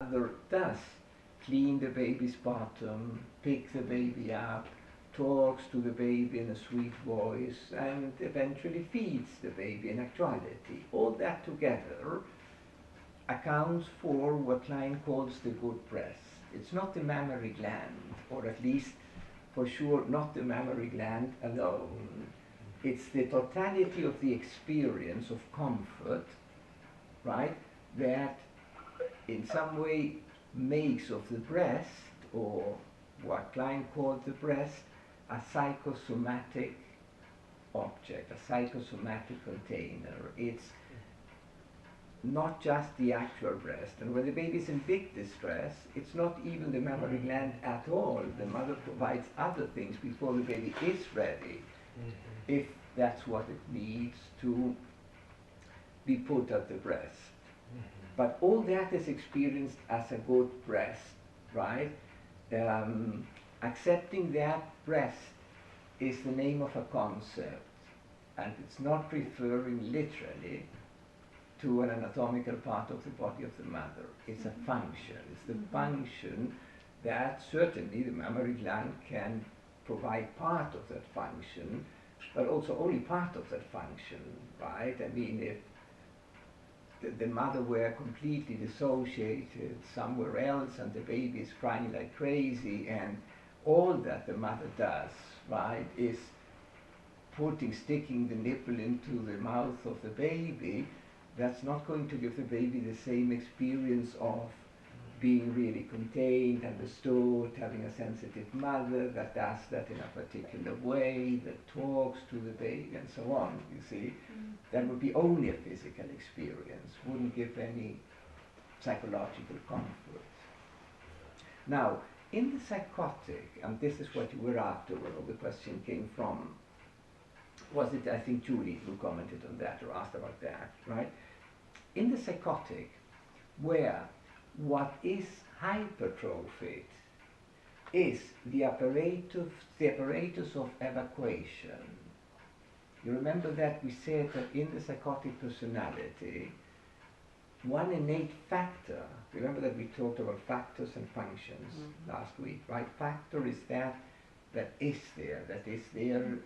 mother does clean the baby's bottom, pick the baby up, talks to the baby in a sweet voice, and eventually feeds the baby in actuality. All that together accounts for what Klein calls the good breast. It's not the mammary gland, or at least for sure not the mammary gland alone. It's the totality of the experience of comfort, right, that in some way makes of the breast, or what Klein called the breast, a psychosomatic object, a psychosomatic container. It's not just the actual breast. And when the baby is in big distress, it's not even the mammary gland at all. The mother provides other things before the baby is ready, if that's what it needs to be put at the breast. But all that is experienced as a good breast, right? Accepting that breast is the name of a concept, and it's not referring literally to an anatomical part of the body of the mother. It's a function. It's the function that certainly the mammary gland can provide part of that function, but also only part of that function, right? I mean, if the mother were completely dissociated somewhere else and the baby is crying like crazy, and all that the mother does, right, is sticking the nipple into the mouth of the baby, that's not going to give the baby the same experience of being really contained, understood, having a sensitive mother that does that in a particular way, that talks to the baby and so on, you see. That would be only a physical experience, wouldn't give any psychological comfort. Now, in the psychotic, and this is what you were after where all the question came from, was it, I think, Julie who commented on that or asked about that, right? In the psychotic, where what is hypertrophied is the apparatus of evacuation. You remember that we said that in the psychotic personality, one innate factor, remember that we talked about factors and functions last week, right? Factor is that is there,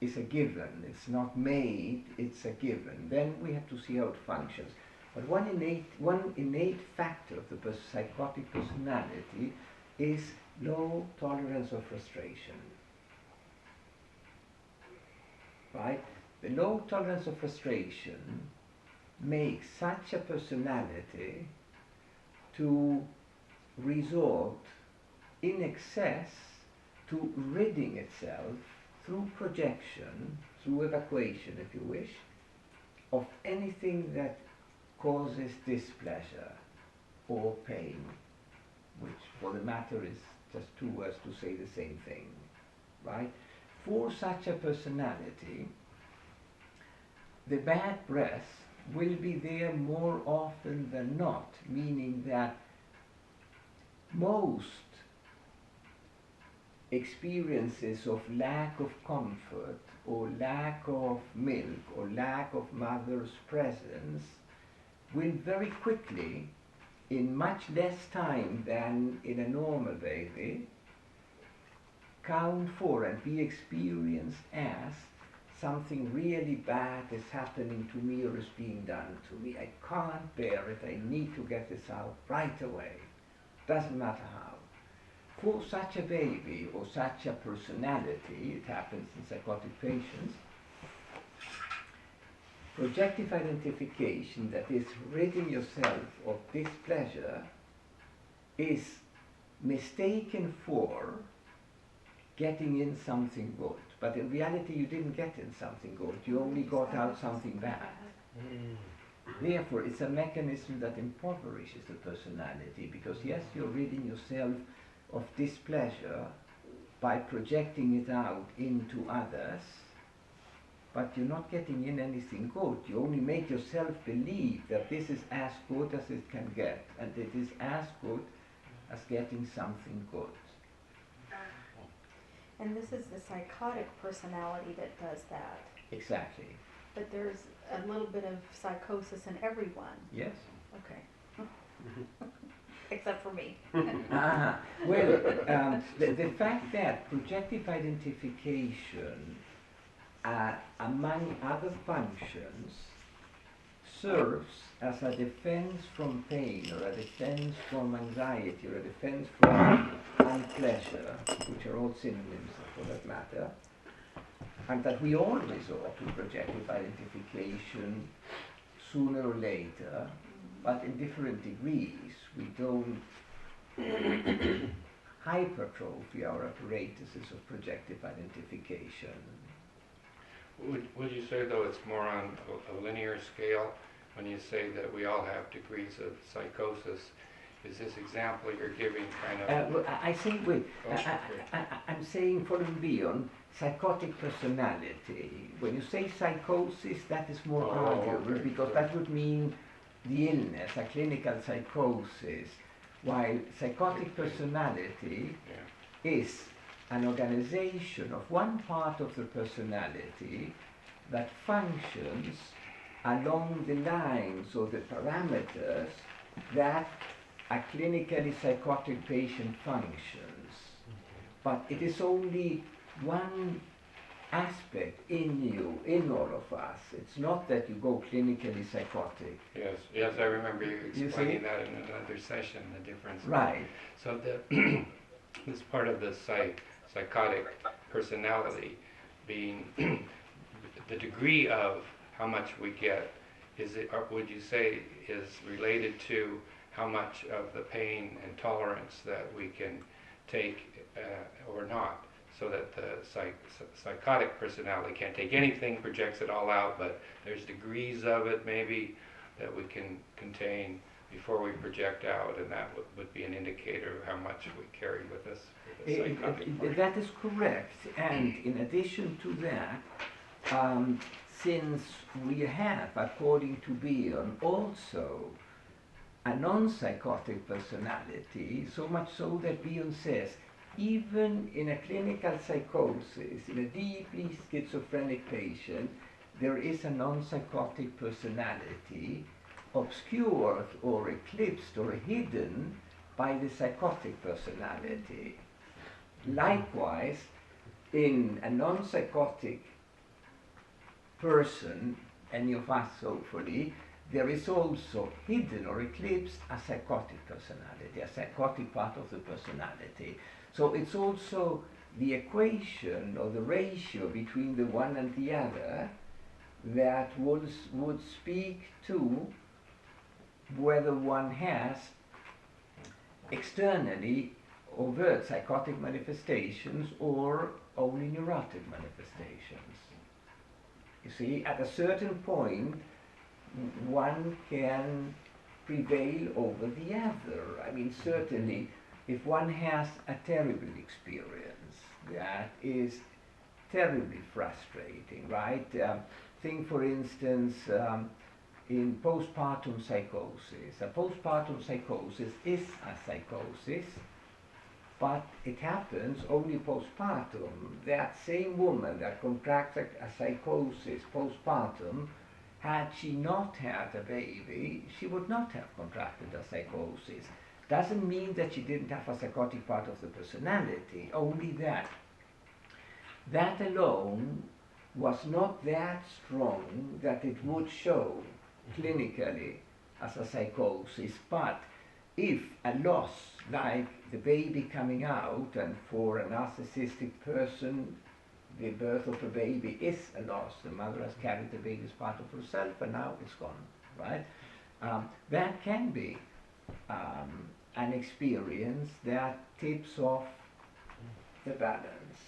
is a given. It's not made, it's a given. Then we have to see how it functions. But one innate factor of the psychotic personality is low tolerance of frustration. Right? The low tolerance of frustration makes such a personality to resort in excess to ridding itself through projection, through evacuation if you wish, of anything that causes displeasure or pain, which for the matter is just two words to say the same thing, right? For such a personality, the bad breath will be there more often than not, meaning that most experiences of lack of comfort or lack of milk or lack of mother's presence will very quickly, in much less time than in a normal baby, count for and be experienced as something really bad is happening to me or is being done to me. I can't bear it. I need to get this out right away. Doesn't matter how. For such a baby or such a personality, it happens in psychotic patients, projective identification, that is ridding yourself of displeasure, is mistaken for getting in something good. But in reality you didn't get in something good, you only got out something bad. Therefore it's a mechanism that impoverishes the personality, because yes, you're ridding yourself of displeasure by projecting it out into others, but you're not getting in anything good. You only make yourself believe that this is as good as it can get, and it is as good as getting something good. And this is the psychotic personality that does that. Exactly. But there's a little bit of psychosis in everyone. Yes. Okay. except for me. Well, the fact that projective identification, among other functions, serves as a defense from pain, or a defense from anxiety, or a defense from unpleasure, which are all synonyms for that matter, and that we all resort to projective identification sooner or later, but in different degrees. We don't hypertrophy our apparatuses of projective identification. Would you say, though, it's more on a linear scale when you say that we all have degrees of psychosis? Is this example you're giving kind of... Well, I think, wait, I'm saying, following Bion, psychotic personality. When you say psychosis, that is more arguable, okay, because that would mean the illness, a clinical psychosis, while psychotic personality is an organization of one part of the personality that functions along the lines or the parameters that a clinically psychotic patient functions. But it is only one aspect in you, in all of us. It's not that you go clinically psychotic. Yes, I remember you explaining that in another session, the difference. Right. So this part of the psychotic personality being the degree of how much we get, is it, or would you say, is related to how much of the pain and tolerance that we can take or not? So that the psychotic personality can't take anything, projects it all out, but there's degrees of it maybe that we can contain before we project out, and that would be an indicator of how much we carry with us. That is correct. And in addition to that, since we have, according to Bion, also a non-psychotic personality, so much so that Bion says, even in a clinical psychosis, in a deeply schizophrenic patient, there is a non-psychotic personality obscured or eclipsed or hidden by the psychotic personality. Likewise, in a non-psychotic person, any of us hopefully, there is also hidden or eclipsed a psychotic personality, a psychotic part of the personality. So it's also the equation or the ratio between the one and the other that would speak to whether one has externally overt psychotic manifestations or only neurotic manifestations. You see, at a certain point, one can prevail over the other. I mean, certainly, if one has a terrible experience that is terribly frustrating, right? Think, for instance, in postpartum psychosis. A postpartum psychosis is a psychosis, but it happens only postpartum. That same woman that contracts a psychosis postpartum, had she not had a baby, she would not have contracted a psychosis. Doesn't mean that she didn't have a psychotic part of the personality, only that that alone was not that strong that it would show clinically as a psychosis. But if a loss like the baby coming out, and for a narcissistic person the birth of a baby is a loss, the mother has carried the baby as part of herself and now it's gone, right? That can be an experience that tips off the balance.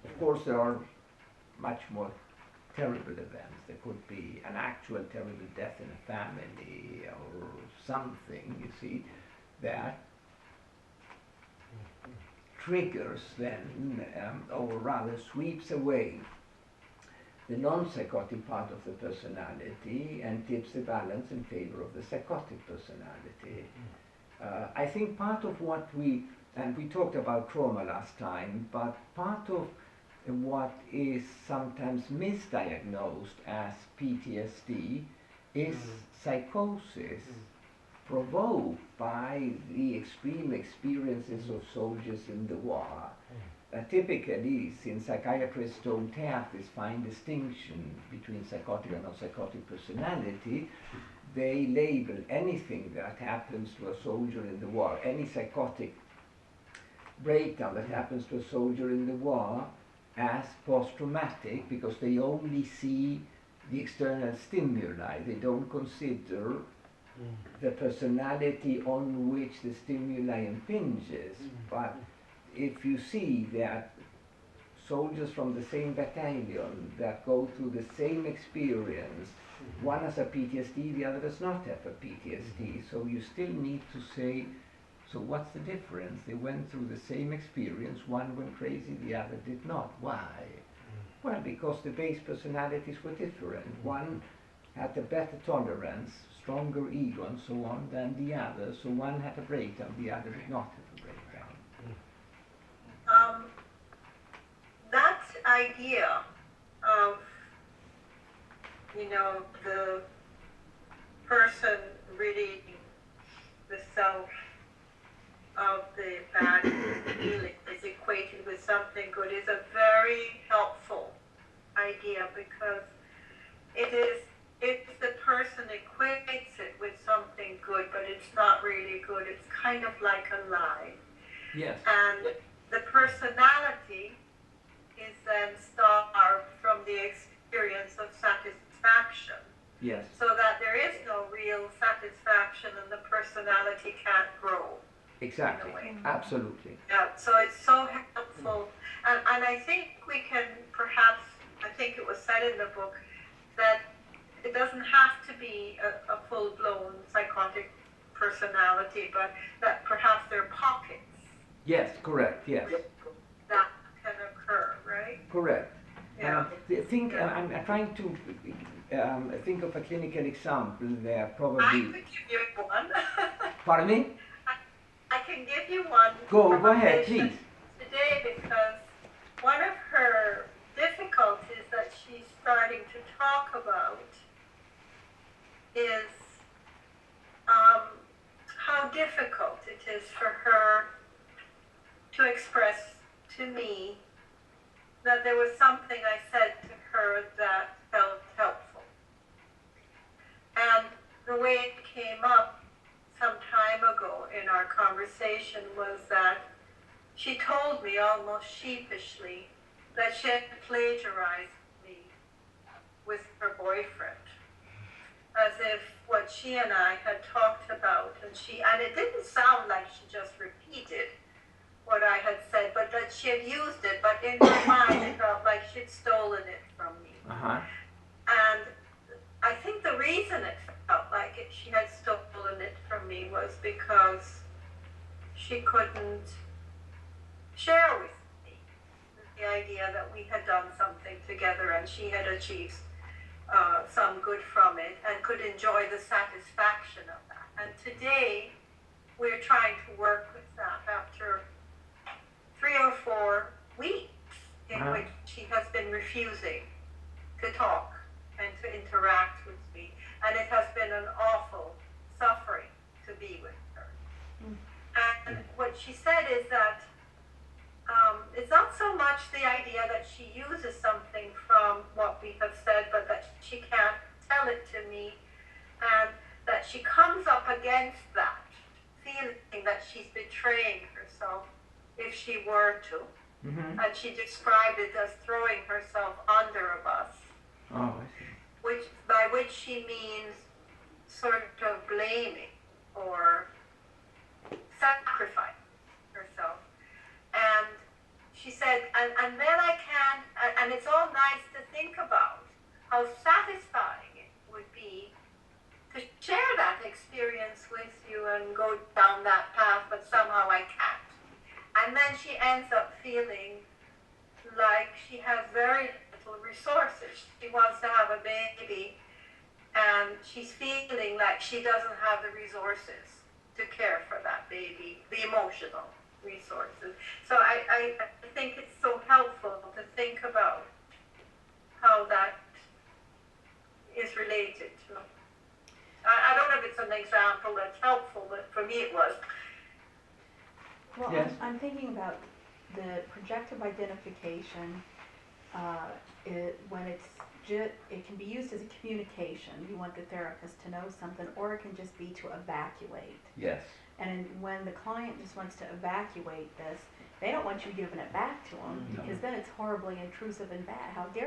Of course, there are much more terrible events. There could be an actual terrible death in a family or something, you see, that triggers then, or rather sweeps away the non-psychotic part of the personality and tips the balance in favor of the psychotic personality. I think part of what we talked about trauma last time, but part of what is sometimes misdiagnosed as PTSD is psychosis provoked by the extreme experiences of soldiers in the war. Typically, since psychiatrists don't have this fine distinction between psychotic and non-psychotic personality, they label anything that happens to a soldier in the war, any psychotic breakdown that happens to a soldier in the war, as post-traumatic, because they only see the external stimuli. They don't consider the personality on which the stimuli impinges. But if you see that soldiers from the same battalion that go through the same experience, one has a PTSD, the other does not have a PTSD, so you still need to say, so what's the difference? They went through the same experience, one went crazy, the other did not. Why? Well, because the base personalities were different. One had a better tolerance, stronger ego and so on than the other, so one had a breakdown, the other did not have a breakdown. That idea of, the person reading the self of the bad feeling is equated with something good is a very helpful idea, because if the person equates it with something good, but it's not really good, it's kind of like a lie. Yes. And the personality is then starved from the experience of satisfaction. Yes. So that there is no real satisfaction and the personality can't grow. Exactly. Absolutely. Yeah, so it's so helpful. And I think we can perhaps, I think it was said in the book, that it doesn't have to be a full-blown psychotic personality, but that perhaps there are pockets. Yes, correct, yes. That can occur, right? Correct. Yeah. I'm trying to think of a clinical example there, I probably. could give you one. Pardon me? I can give you one. Go from a ahead, patient please. Today, because one of her difficulties that she's starting to talk about is how difficult it is for her to express to me that there was something I said to her that felt helpful. And the way it came up some time ago in our conversation was that she told me almost sheepishly that she had plagiarized me with her boyfriend, as if what she and I had talked about, and it didn't sound like she just repeated what I had said, but that she had used it, but in her mind it felt like she'd stolen it from me. Uh-huh. And I think the reason it felt like she had stolen it from me was because she couldn't share with me the idea that we had done something together and she had achieved some good from it and could enjoy the satisfaction of that. And today we're trying to work with that after 3 or 4 weeks in which she has been refusing to talk and to interact with me. And it has been an awful suffering to be with her. And what she said is that it's not so much the idea that she uses something from what we have said, but that she can't tell it to me, and that she comes up against that, feeling that she's betraying herself if she were to. Mm-hmm. And she described it as throwing herself under a bus. Oh, I see. By which she means sort of blaming or sacrificing herself. And she said, and then I can't, and it's all nice to think about how satisfying it would be to share that experience with you and go down that path, but somehow I can't. And then she ends up feeling like she has very little resources. She wants to have a baby, and she's feeling like she doesn't have the resources to care for that baby, the emotional resources. So I think it's so helpful to think about how that is related to. I don't know if it's an example that's helpful, but for me it was. Well, Yes. I'm thinking about the projective identification, when it can be used as a communication. You want the therapist to know something, or it can just be to evacuate. Yes. And when the client just wants to evacuate this, they don't want you giving it back to them, No. because then it's horribly intrusive and bad. How dare